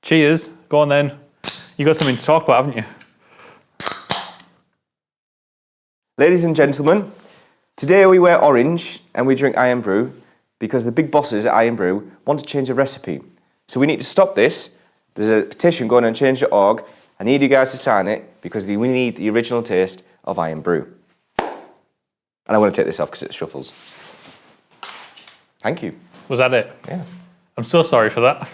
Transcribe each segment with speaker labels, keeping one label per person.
Speaker 1: Cheers. Go on then. You got something to talk about, haven't you?
Speaker 2: Ladies and gentlemen, today we wear orange and we drink Iron Brew because the big bosses at Iron Brew want to change the recipe. So we need to stop this. There's a petition going on change.org. I need you guys to sign it because we need the original taste of Iron Brew. And I want to take this off because it shuffles. Thank you.
Speaker 1: Was that it?
Speaker 2: Yeah.
Speaker 1: I'm so sorry for that.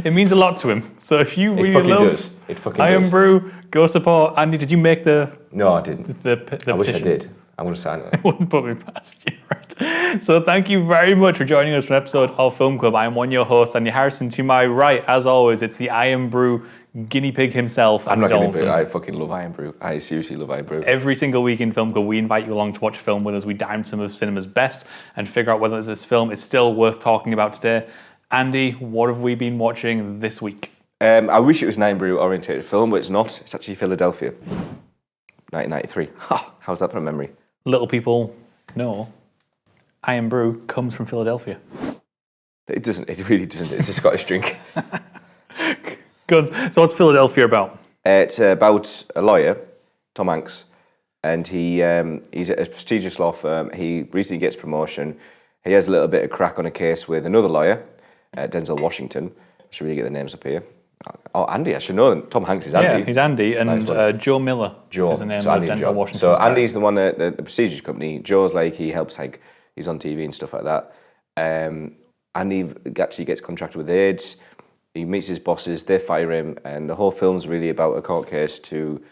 Speaker 1: It means a lot to him. So if you really love Iron Brew, go support Andy. Did you make the...
Speaker 2: No, I didn't.
Speaker 1: The
Speaker 2: I wish I
Speaker 1: petition?
Speaker 2: did. I'm going to sign it.
Speaker 1: I wouldn't put me past you, right? So thank you very much for joining us for an episode of Film Club. I am one of your hosts, Andy Harrison. To my right, as always, it's the Iron Brew guinea pig himself.
Speaker 2: I'm not guinea pig. I fucking love Iron Brew. I seriously love Iron Brew.
Speaker 1: Every single week in Film Club, we invite you along to watch a film with us. We dive into some of cinema's best and figure out whether this film is still worth talking about today. Andy, what have we been watching this week?
Speaker 2: I wish it was an Iron Brew orientated film, but it's not. It's actually Philadelphia, 1993. How's that from memory?
Speaker 1: Little people know Iron Brew comes from Philadelphia.
Speaker 2: It doesn't. It really doesn't. It's a Scottish drink.
Speaker 1: Good. So what's Philadelphia about?
Speaker 2: It's about a lawyer, Tom Hanks, and he's at a prestigious law firm. He recently gets promotion. He has a little bit of crack on a case with another lawyer, Denzel Washington. I should really get the names up here. Oh, Andy, I should know. Tom Hanks is Andy.
Speaker 1: Yeah, he's Andy, and Joe Miller is the name of Denzel Washington.
Speaker 2: So Andy's the one at the prestigious company. Joe's he helps, he's on TV and stuff like that. Andy actually gets contracted with AIDS. He meets his bosses, they fire him, and the whole film's really about a court case to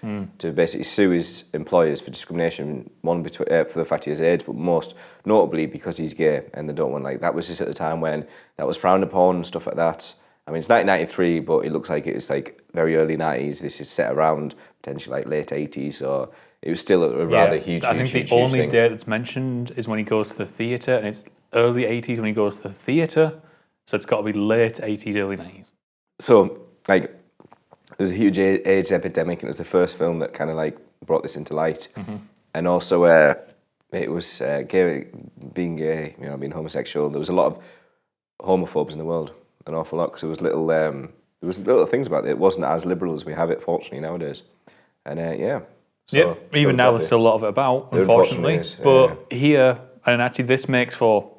Speaker 2: basically sue his employers for discrimination, one for the fact he has AIDS, but most notably because he's gay, and they don't want, that was just at the time when that was frowned upon and stuff like that. I mean, it's 1993, but it looks like it's very early 90s. This is set around potentially late 80s, so it was still a rather huge
Speaker 1: I think the only date that's mentioned is when he goes to the theatre, and it's early 80s when he goes to the theatre, so it's got to be late 80s, early 90s.
Speaker 2: So, there's a huge AIDS epidemic, and it was the first film that kind of brought this into light. Mm-hmm. And also, it was being gay, being homosexual. There was a lot of homophobes in the world. An awful lot, because there was little things about it. It wasn't as liberal as we have it, fortunately, nowadays. And
Speaker 1: So even now there's still a lot of it about, unfortunately. Here, and actually this makes for,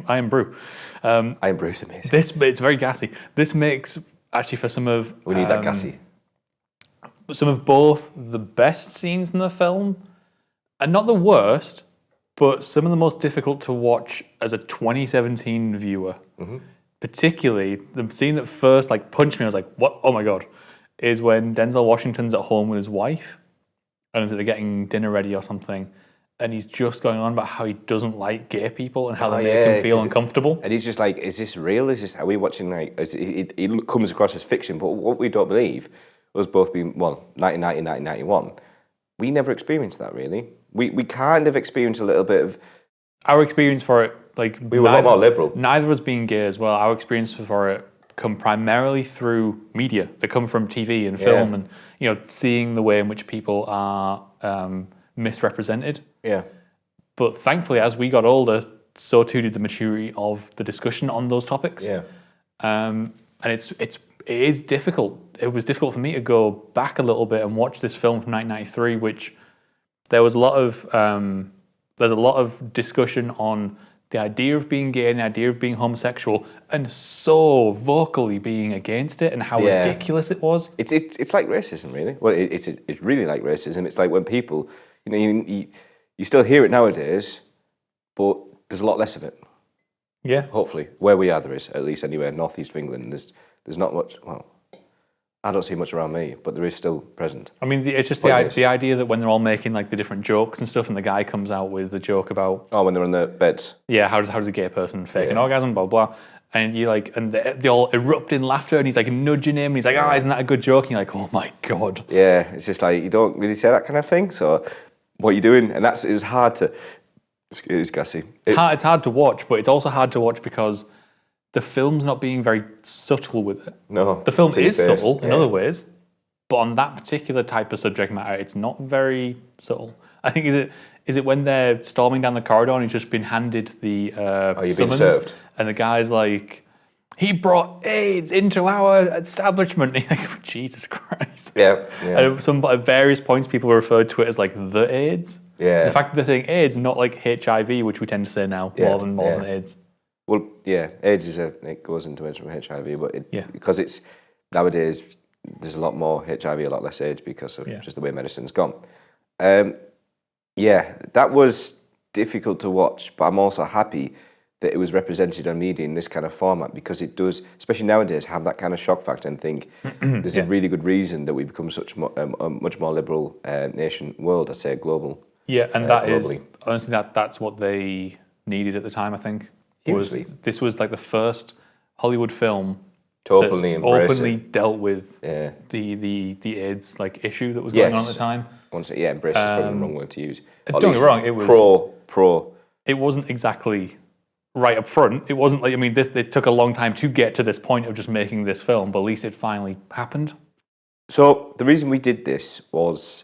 Speaker 1: Iron Brew.
Speaker 2: Iron Brew's amazing.
Speaker 1: It's very gassy. This makes actually for some of...
Speaker 2: We need that gassy.
Speaker 1: Some of both the best scenes in the film, and not the worst, but some of the most difficult to watch as a 2017 viewer. Mm-hmm. Particularly, the scene that first punched me, I was like, what? Oh my God, is when Denzel Washington's at home with his wife, and they're getting dinner ready or something, and he's just going on about how he doesn't like gay people and how they make him feel uncomfortable.
Speaker 2: And he's just is this real? Is this, are we watching, it comes across as fiction, but what we don't believe, us both being, 1990, 1991, we never experienced that, really. We kind of experienced a little bit of...
Speaker 1: Our experience for it,
Speaker 2: we were a lot more liberal.
Speaker 1: Neither of us being gay as well, our experience for it come primarily through media. They come from TV and film and, seeing the way in which people are misrepresented. Yeah. But thankfully, as we got older, so too did the maturity of the discussion on those topics. Yeah. And it is difficult. It was difficult for me to go back a little bit and watch this film from 1993, which there was a lot of there's a lot of discussion on the idea of being gay and the idea of being homosexual, and so vocally being against it and how ridiculous it was.
Speaker 2: It's like racism, really. Well, it's really like racism. It's like when people, you still hear it nowadays, but there's a lot less of it.
Speaker 1: Yeah.
Speaker 2: Hopefully, where we are, there is, at least anywhere northeast of England. There's not much. Well, I don't see much around me, but there is still present.
Speaker 1: I mean, it's just the idea that when they're all making the different jokes and stuff, and the guy comes out with the joke about
Speaker 2: when they're on the beds.
Speaker 1: Yeah, how does a gay person fake an orgasm? Blah blah. And you and they all erupt in laughter, and he's nudging him, and he's isn't that a good joke? And you're oh my God.
Speaker 2: Yeah, it's just you don't really say that kind of thing. So what are you doing? And it was hard to. It was gassy.
Speaker 1: It's hard to watch, but it's also hard to watch because the film's not being very subtle with it.
Speaker 2: No.
Speaker 1: The film is subtle in other ways, but on that particular type of subject matter, it's not very subtle. I think is it when they're storming down the corridor and he's just been handed the summons,
Speaker 2: been served.
Speaker 1: And the guy's he brought AIDS into our establishment. Like, Jesus Christ.
Speaker 2: Yeah.
Speaker 1: And at various points, people referred to it as like the AIDS.
Speaker 2: Yeah.
Speaker 1: The fact that they're saying AIDS, not like HIV, which we tend to say now more than AIDS.
Speaker 2: Well, yeah, AIDS it goes into it from HIV, but because it's nowadays there's a lot more HIV, a lot less AIDS because of just the way medicine's gone. That was difficult to watch, but I'm also happy that it was represented on media in this kind of format, because it does, especially nowadays, have that kind of shock factor and think there's a really good reason that we become such a much more liberal world, I say global.
Speaker 1: Yeah, and that globally. Is honestly that's what they needed at the time. I think this was like the first Hollywood film
Speaker 2: to openly
Speaker 1: dealt with the AIDS like issue that was going on at the time.
Speaker 2: Embrace is probably the wrong word to use.
Speaker 1: Don't get me wrong, it was
Speaker 2: pro.
Speaker 1: It wasn't exactly right up front. It wasn't like, I mean, it took a long time to get to this point of just making this film, but at least it finally happened.
Speaker 2: So the reason we did this was...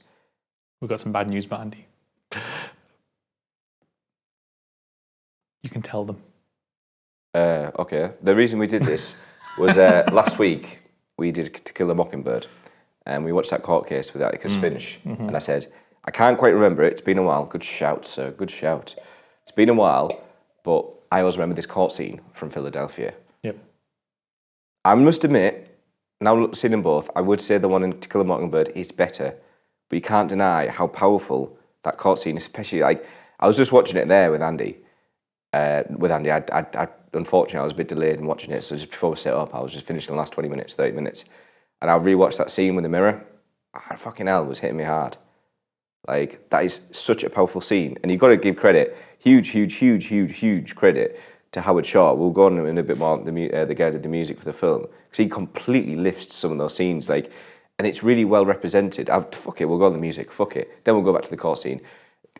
Speaker 1: We've got some bad news, but Andy. You can tell them.
Speaker 2: Okay. The reason we did this was last week we did To Kill a Mockingbird, and we watched that court case with Atticus Finch, and I said, I can't quite remember it. It's been a while. Good shout, sir. Good shout. It's been a while, but I always remember this court scene from Philadelphia.
Speaker 1: Yep.
Speaker 2: I must admit, now seeing them both, I would say the one in To Kill a Mockingbird is better, but you can't deny how powerful that court scene, especially, like, I was just watching it there with Andy. I unfortunately, I was a bit delayed in watching it, so just before we set up, I was just finishing the last 20 minutes, 30 minutes, and I rewatched that scene with the mirror. Fucking hell, it was hitting me hard. Like, that is such a powerful scene, and you've got to give credit, huge credit to Howard Shore. We'll go on in a bit more, the guy did the music for the film, because he completely lifts some of those scenes, like, and it's really well represented. Fuck it, we'll go on the music, fuck it. Then we'll go back to the court scene.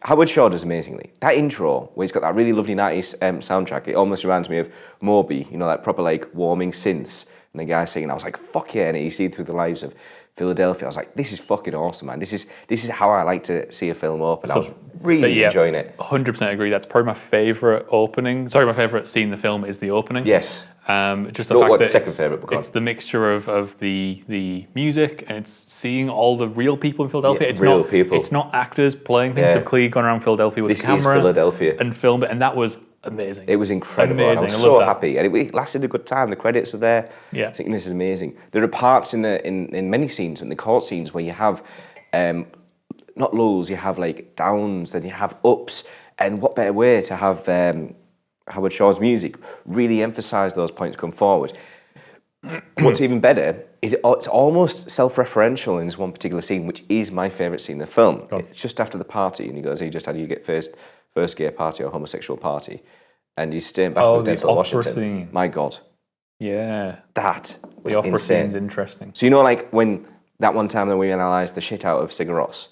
Speaker 2: Howard Shore does amazingly. That intro, where he's got that really lovely 90s soundtrack, it almost reminds me of Moby, you know, that proper, like, warming synths, and the guy singing, I was like, fuck yeah, and you see it through the lives of Philadelphia. I was like, this is fucking awesome, man. This is how I like to see a film open. I was really enjoying it.
Speaker 1: 100% agree. That's probably my favourite opening. Sorry, my favourite scene in the film is the opening.
Speaker 2: Yes.
Speaker 1: Just the fact that
Speaker 2: second favourite, but
Speaker 1: it's the mixture of the music, and it's seeing all the real people in Philadelphia.
Speaker 2: Yeah,
Speaker 1: it's
Speaker 2: real
Speaker 1: not
Speaker 2: people.
Speaker 1: It's not actors playing things. Of Clee going around Philadelphia with the camera.
Speaker 2: This is Philadelphia.
Speaker 1: And filmed it, and that was amazing.
Speaker 2: It was incredible. Amazing. I was so happy, and it lasted a good time. The credits are there.
Speaker 1: Yeah.
Speaker 2: I think this is amazing. There are parts in many scenes, in the court scenes, where you have not lows, you have like downs, then you have ups, and what better way to have Howard Shore's music really emphasise those points come forward. What's even better is it's almost self-referential in this one particular scene, which is my favourite scene in the film. Oh. It's just after the party, and he goes, "Hey, just how do you get first gay party or homosexual party?" And he's staying back with Denzel Washington. Scene. My God.
Speaker 1: Yeah.
Speaker 2: That was
Speaker 1: the opera
Speaker 2: insane.
Speaker 1: Scene's interesting.
Speaker 2: So you know, like when that one time that we analysed the shit out of Sigur Rós,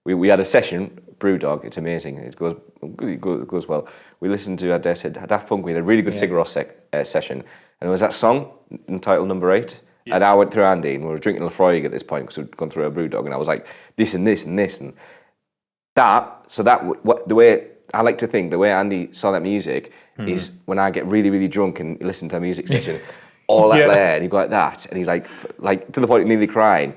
Speaker 2: we had a session, Brewdog, it's amazing, it goes well. We listened to, I dare say, Daft Punk, we had a really good Sigur Rós session, and there was that song entitled Number 8, and I went through Andy, and we were drinking Lafroig at this point, because we'd gone through a Brewdog, and I was like, this and this and this, and the way I like to think, the way Andy saw that music is when I get really, really drunk and listen to a music session, all that there, and you go like that, and he's like to the point of nearly crying.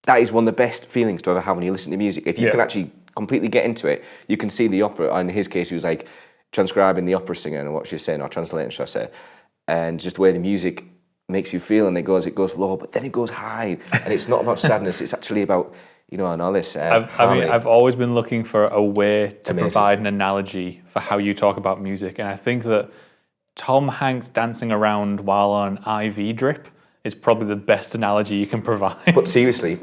Speaker 2: That is one of the best feelings to ever have when you listen to music. If you can actually completely get into it, you can see the opera. In his case, he was like transcribing the opera singer and what she's saying, or translating, should I say, and just the way the music makes you feel, and it goes low, but then it goes high, and it's not about sadness. It's actually about, you know, and all this.
Speaker 1: I've always been looking for a way to provide an analogy for how you talk about music, and I think that Tom Hanks dancing around while on IV drip is probably the best analogy you can provide.
Speaker 2: But seriously,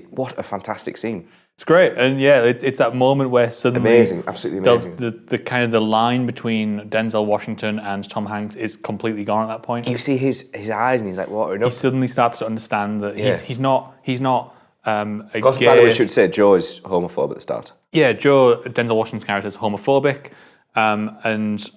Speaker 2: what a fantastic scene.
Speaker 1: It's great, and it's that moment where suddenly
Speaker 2: amazing, absolutely amazing.
Speaker 1: The kind of the line between Denzel Washington and Tom Hanks is completely gone at that point.
Speaker 2: You see his eyes, and he's like watering up.
Speaker 1: He suddenly starts to understand that he's not a gay.
Speaker 2: By the way, we should say Joe is homophobe at the start.
Speaker 1: Yeah, Joe, Denzel Washington's character, is homophobic, and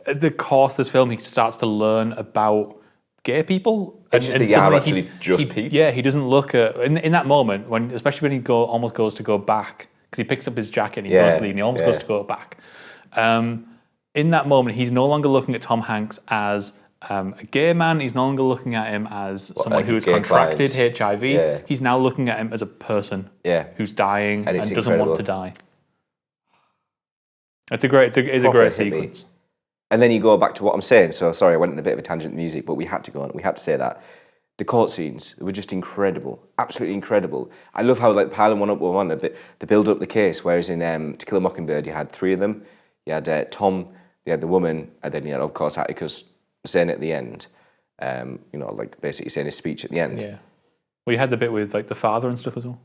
Speaker 1: at the course of this film, he starts to learn about gay people.
Speaker 2: It's just they are actually just people.
Speaker 1: Yeah, he doesn't look at in that moment especially when he almost goes to go back, because he picks up his jacket and he goes to leave and he almost goes to go back. In that moment, he's no longer looking at Tom Hanks as a gay man, he's no longer looking at him as someone
Speaker 2: like
Speaker 1: who's
Speaker 2: gay
Speaker 1: contracted
Speaker 2: clients.
Speaker 1: HIV.
Speaker 2: Yeah.
Speaker 1: He's now looking at him as a person who's dying and
Speaker 2: it's
Speaker 1: doesn't want to
Speaker 2: incredible.
Speaker 1: die. It's a great sequence.
Speaker 2: And then you go back to what I'm saying. So sorry, I went in a bit of a tangent in music, but we had to go on. We had to say that. The court scenes were just incredible, absolutely incredible. I love how like piling one up with one, they build up the case. Whereas in To Kill a Mockingbird, you had three of them. You had Tom, you had the woman, and then you had of course Atticus saying at the end, like basically saying his speech at the end.
Speaker 1: Yeah. Well, you had the bit with like the father and stuff as well.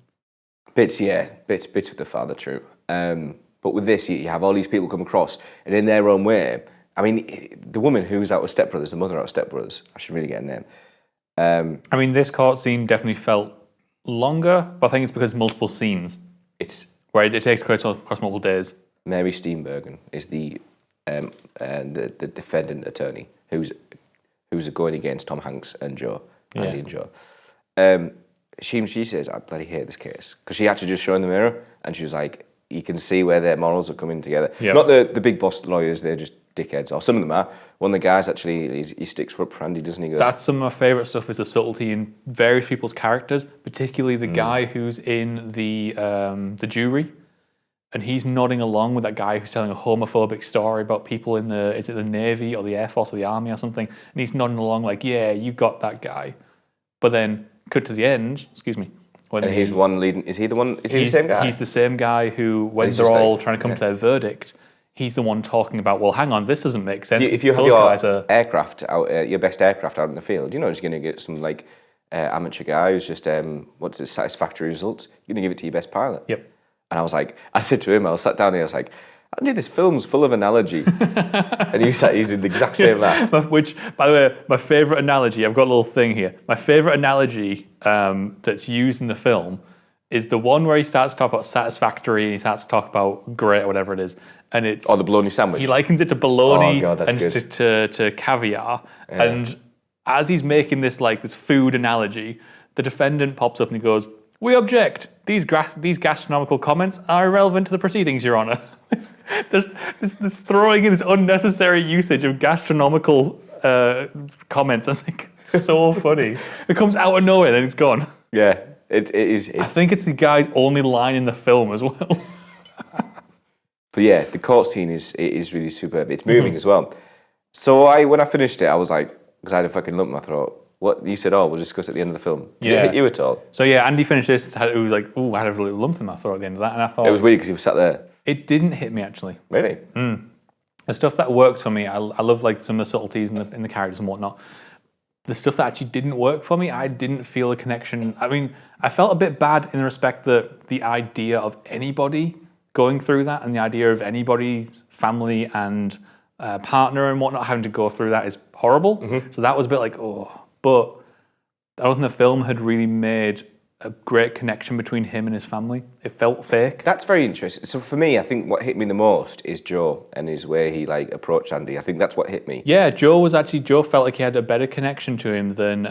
Speaker 2: Bits with the father, true. But with this, you have all these people come across, and in their own way. I mean, the woman who's out of Step Brothers, the mother out of Step Brothers, I should really get a name.
Speaker 1: I mean, this court scene definitely felt longer, but I think it's because multiple scenes.
Speaker 2: It's
Speaker 1: where it takes place across multiple days.
Speaker 2: Mary Steenburgen is the defendant attorney who's going against Tom Hanks and Joe, Andy and Joe. She says, I bloody hate this case. Because she had to just show in the mirror, and she was like, you can see where their morals are coming together. Yep. Not the big boss lawyers, they're just dickheads, or some of them are. One of the guys actually, he sticks up for Andy, doesn't he?
Speaker 1: That's some of my favourite stuff, is the subtlety in various people's characters, particularly the guy who's in the jury, and he's nodding along with that guy who's telling a homophobic story about people in is it the Navy or the Air Force or the Army or something, and he's nodding along like, yeah, you got that guy. But then, cut to the end, excuse me.
Speaker 2: And he's the one leading, is he the same guy?
Speaker 1: He's the same guy who, when they're all trying to come to their verdict, he's the one talking about, well, hang on, this doesn't make sense.
Speaker 2: If you have your aircraft out, your best aircraft out in the field, you're not just going to get some like amateur guy who's just what's his satisfactory results. You're going to give it to your best pilot.
Speaker 1: Yep.
Speaker 2: And I said to him, I sat down here, I was like, Andy, this film's full of analogy. And he sat using the exact same laugh.
Speaker 1: Which, by the way, my favourite analogy, I've got a little thing here. My favourite analogy that's used in the film is the one where he starts to talk about satisfactory and he starts to talk about great or whatever it is. And it's
Speaker 2: the bologna sandwich.
Speaker 1: He likens it to bologna and
Speaker 2: good.
Speaker 1: to caviar. Yeah. And as he's making this food analogy, the defendant pops up and he goes, "We object. These gastronomical comments are irrelevant to the proceedings, Your Honour." There's throwing in this unnecessary usage of gastronomical comments. It's like so funny. It comes out of nowhere, then it's gone.
Speaker 2: Yeah, it is.
Speaker 1: I think it's the guy's only line in the film as well.
Speaker 2: But yeah, the court scene is really superb. It's moving as well. So when I finished it, I was like, because I had a fucking lump in my throat. What you said? We'll discuss at the end of the film. Did it hit you at all?
Speaker 1: So yeah, Andy finished this. It was like, I had a little lump in my throat at the end of that, and I thought
Speaker 2: it was weird because he was sat there.
Speaker 1: It didn't hit me actually.
Speaker 2: Really?
Speaker 1: The stuff that works for me, I love like some of the subtleties in the characters and whatnot. The stuff that actually didn't work for me, I didn't feel a connection. I mean, I felt a bit bad in the respect that the idea of anybody going through that and the idea of anybody's family and partner and whatnot having to go through that is horrible. Mm-hmm. So that was a bit like, but I don't think the film had really made a great connection between him and his family. It felt fake.
Speaker 2: That's very interesting. So for me, I think what hit me the most is Joe and his way he approached Andy. I think that's what hit me.
Speaker 1: Yeah, Joe felt like he had a better connection to him than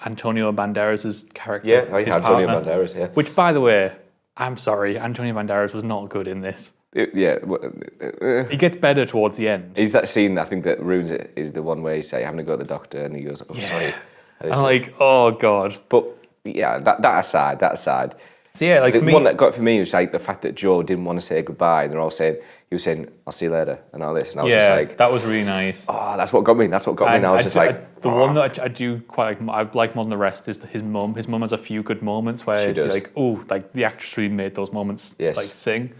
Speaker 1: Antonio Banderas' character.
Speaker 2: Yeah, Antonio Banderas, yeah.
Speaker 1: Which, by the way, I'm sorry, Antonio Banderas was not good in this. He gets better towards the end.
Speaker 2: Is that scene, I think, that ruins it, is the one where he's having to go to the doctor and he goes, sorry.
Speaker 1: I'm like, oh, God.
Speaker 2: But, yeah, that aside.
Speaker 1: So, yeah,
Speaker 2: the one that got for me was the fact that Joe didn't want to say goodbye and they're all saying, he was saying, I'll see you later, and all this. And I was just like...
Speaker 1: that was really nice.
Speaker 2: Oh, that's what got me. And I was just like...
Speaker 1: The one that I do quite I like more than the rest is his mum. His mum has a few good moments where it's the actress really made those moments sing.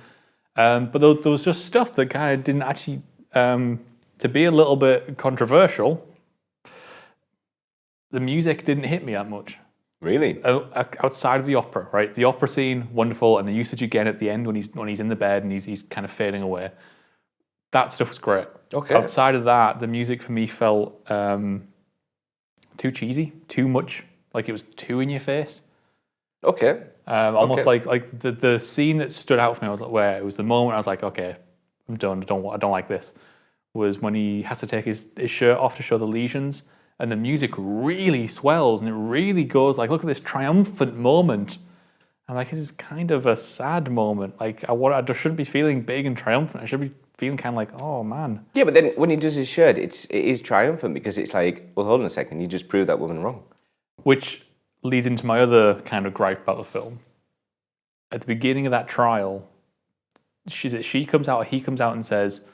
Speaker 1: But there was just stuff that kind of didn't actually... to be a little bit controversial, the music didn't hit me that much.
Speaker 2: Really?
Speaker 1: Outside of the opera, right? The opera scene, wonderful, and the usage again at the end when he's in the bed and he's kind of fading away. That stuff was great.
Speaker 2: Okay.
Speaker 1: Outside of that, the music for me felt too cheesy, too much, like it was too in your face.
Speaker 2: Okay.
Speaker 1: Almost like the scene that stood out for me, where it was the moment I was like, okay, I'm done. I don't like this. Was when he has to take his shirt off to show the lesions. And the music really swells and it really goes look at this triumphant moment. I'm like, this is kind of a sad moment. I shouldn't be feeling big and triumphant. I should be feeling kind of like, oh man.
Speaker 2: Yeah, but then when he does his shirt, it is triumphant because it's like, well, hold on a second, you just proved that woman wrong.
Speaker 1: Which leads into my other kind of gripe about the film. At the beginning of that trial, he comes out and says,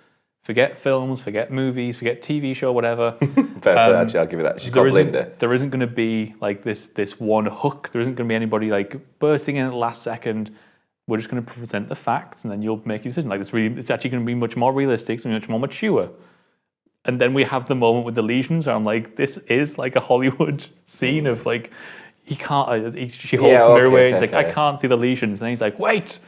Speaker 1: forget films, forget movies, forget TV show, whatever.
Speaker 2: Fair, actually, I'll give you that. She's got Linda.
Speaker 1: There isn't going to be like this one hook. There isn't going to be anybody like bursting in at the last second. We're just going to present the facts, and then you'll make your decision. Like it's actually going to be much more realistic, and much more mature. And then we have the moment with the lesions. Where I'm like, this is like a Hollywood scene of like, he can't. She holds the mirror away. And it's like, I can't see the lesions, and then he's like, wait.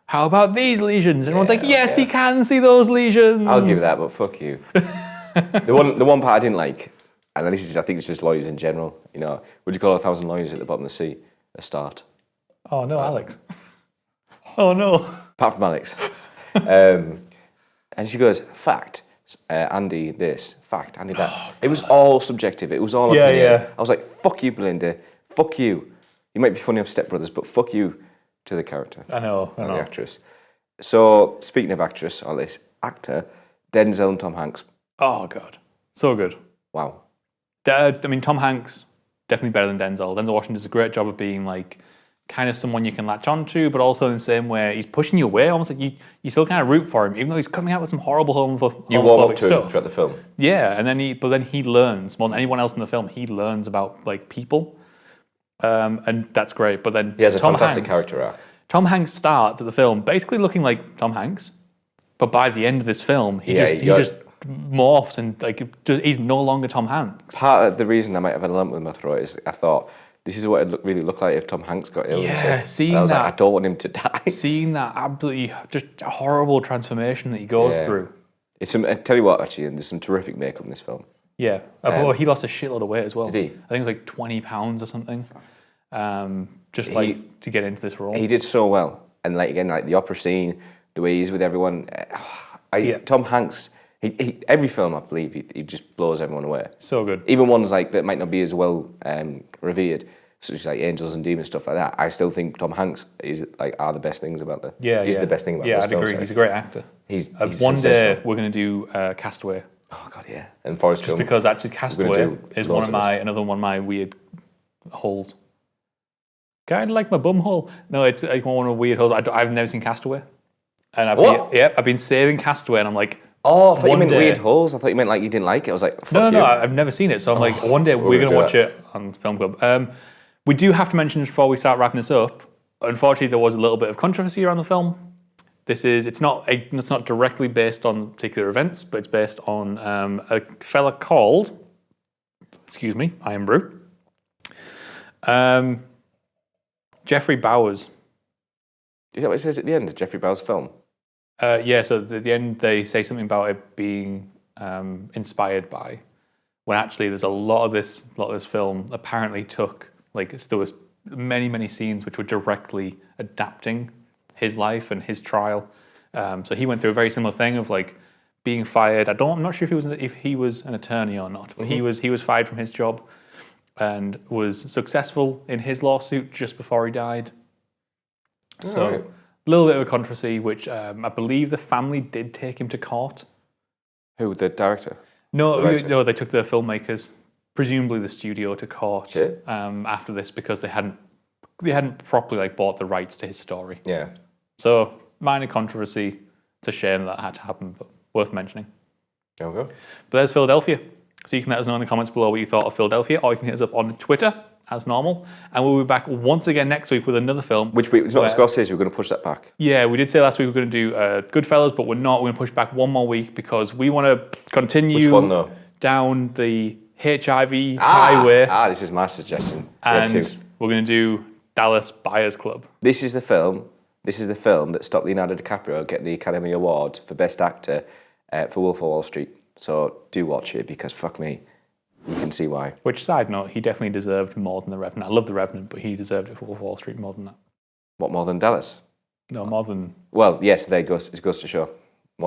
Speaker 1: How about these lesions? And everyone's like, yes, he can see those lesions.
Speaker 2: I'll give you that, but fuck you. the one part I didn't like, and this is, I think it's just lawyers in general. You know, would you call 1,000 lawyers at the bottom of the sea a start?
Speaker 1: Oh no, Alex. Oh no.
Speaker 2: Apart from Alex. And she goes, fact, Andy this, fact, Andy that. Oh, it was all subjective. It was all opinion.
Speaker 1: Yeah.
Speaker 2: I was like, fuck you, Belinda. Fuck you. You might be funny off Step Brothers, but fuck you to the character.
Speaker 1: I know.
Speaker 2: The actress. So, speaking of actress, or this actor, Denzel and Tom Hanks.
Speaker 1: Oh, God. So good.
Speaker 2: Wow.
Speaker 1: I mean, Tom Hanks, definitely better than Denzel. Denzel Washington does a great job of being, like, kind of someone you can latch onto, but also in the same way, he's pushing you away, almost like you still kind of root for him, even though he's coming out with some horrible homophobic
Speaker 2: You warm up to
Speaker 1: stuff.
Speaker 2: him throughout the film.
Speaker 1: Yeah, and then he learns, more than anyone else in the film, he learns about, like, people. And that's great, but then
Speaker 2: he has a fantastic character arc.
Speaker 1: Tom Hanks starts at the film basically looking like Tom Hanks, but by the end of this film, he just morphs and like he's no longer Tom Hanks.
Speaker 2: Part of the reason I might have a lump in my throat is I thought this is what it really look like if Tom Hanks got ill.
Speaker 1: Yeah, seeing
Speaker 2: I was
Speaker 1: that,
Speaker 2: like, I don't want him to die.
Speaker 1: Seeing that absolutely just horrible transformation that he goes through.
Speaker 2: It's I tell you what, actually, there's some terrific makeup in this film.
Speaker 1: Yeah, he lost a shitload of weight as well.
Speaker 2: Did he?
Speaker 1: I think it was like 20 pounds or something. To get into this role.
Speaker 2: He did so well. And like again, like the opera scene, the way he's with everyone. Tom Hanks, he every film I believe he just blows everyone away.
Speaker 1: So good.
Speaker 2: Even ones like that might not be as well revered, such as like Angels and Demons, stuff like that. I still think Tom Hanks are the best things about the. He's the best thing about this film.
Speaker 1: Yeah, I'd agree. He's a great actor.
Speaker 2: He's
Speaker 1: one day we're going to do Castaway.
Speaker 2: Oh God, yeah. And Forrest Gump.
Speaker 1: Just because actually Castaway is another one of my weird holes. Kind of like my bum hole. No, it's like one of the weird holes. I've never seen Castaway. And I've been saving Castaway, and I'm like,
Speaker 2: oh, I thought you meant weird holes. I thought you meant like you didn't like it. I was like, fuck
Speaker 1: no, I've never seen it. So I'm like, one day we're going to watch it on Film Club. We do have to mention before we start wrapping this up, unfortunately, there was a little bit of controversy around the film. It's not directly based on particular events, but it's based on a fella called, excuse me, I am Brew. Jeffrey Bowers.
Speaker 2: Is that what it says at the end? Jeffrey Bowers' film?
Speaker 1: Yeah, so at the end they say something about it being inspired by, when actually there's a lot of this film apparently took, like there was many scenes which were directly adapting his life and his trial. So he went through a very similar thing of like being fired. I'm not sure if he was an attorney or not, but he was fired from his job and was successful in his lawsuit just before he died. So a little bit of a controversy, which I believe the family did take him to court.
Speaker 2: Who, the director?
Speaker 1: No, they took the filmmakers, presumably the studio, to court after this because they hadn't properly bought the rights to his story.
Speaker 2: Yeah.
Speaker 1: So minor controversy. It's a shame that had to happen, but worth mentioning.
Speaker 2: Okay.
Speaker 1: But there's Philadelphia. So you can let us know in the comments below what you thought of Philadelphia, or you can hit us up on Twitter, as normal. And we'll be back once again next week with another film.
Speaker 2: Which week? It's not Scorsese, we're going to push that back.
Speaker 1: Yeah, we did say last week we were going to do Goodfellas, but we're not. We're going to push back one more week because we want to continue
Speaker 2: Which one, though?
Speaker 1: Down the HIV highway.
Speaker 2: This is my suggestion.
Speaker 1: And we're going to do Dallas Buyers Club.
Speaker 2: This is the film that stopped Leonardo DiCaprio getting the Academy Award for Best Actor for Wolf of Wall Street. So do watch it because fuck me, you can see why.
Speaker 1: Which, side note, he definitely deserved more than The Revenant. I love The Revenant, but he deserved it for Wolf of Wall Street more than that.
Speaker 2: What, more than Dallas?
Speaker 1: No, more than...
Speaker 2: Well, yes, there it goes to show.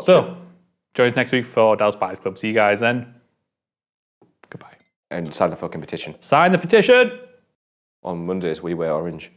Speaker 1: Join us next week for Dallas Buyers Club. See you guys then. Goodbye.
Speaker 2: And sign the fucking petition.
Speaker 1: Sign the petition!
Speaker 2: On Mondays, we wear orange.